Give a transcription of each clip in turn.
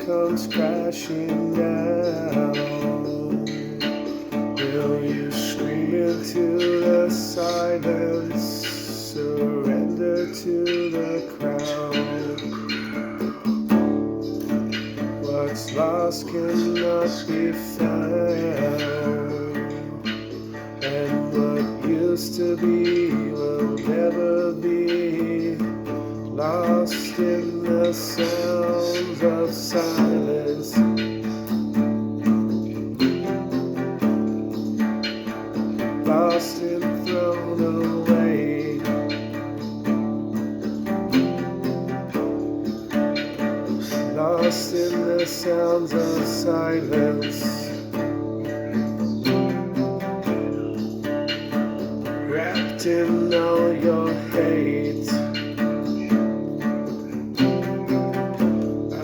comes crashing down, will you scream into the silence, surrender to the crowd? What's lost cannot be found, and what used to be will never be. Lost in the sounds of silence, lost and thrown away, lost in the sounds of silence, wrapped in all your hate.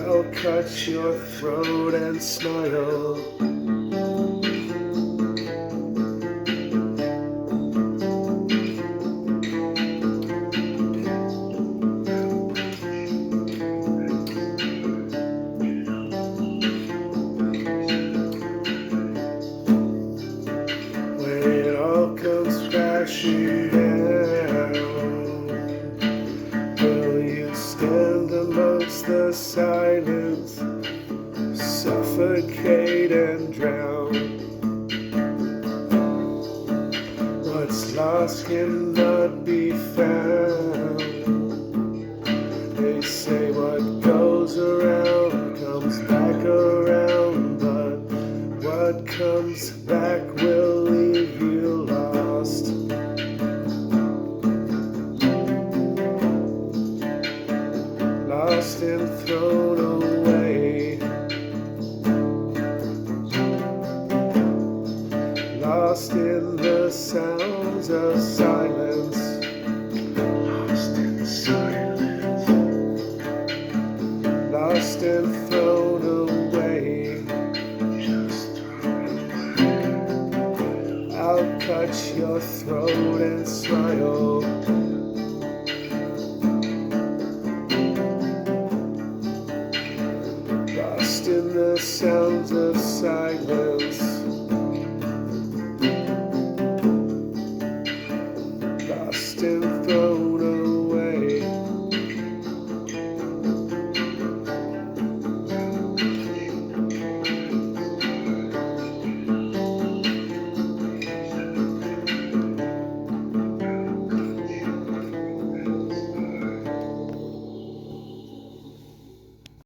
I'll cut your throat and smile. When it all comes crashing down, will you stand amongst the silence, suffocate and drown? What's lost cannot be found. They say what goes around comes back around, but what comes back will leave you lost. Lost and thrown away, lost in the sounds of silence, lost in silence, lost and thrown away. Just thrown away. I'll cut your throat and smile. Lost in the sounds of silence.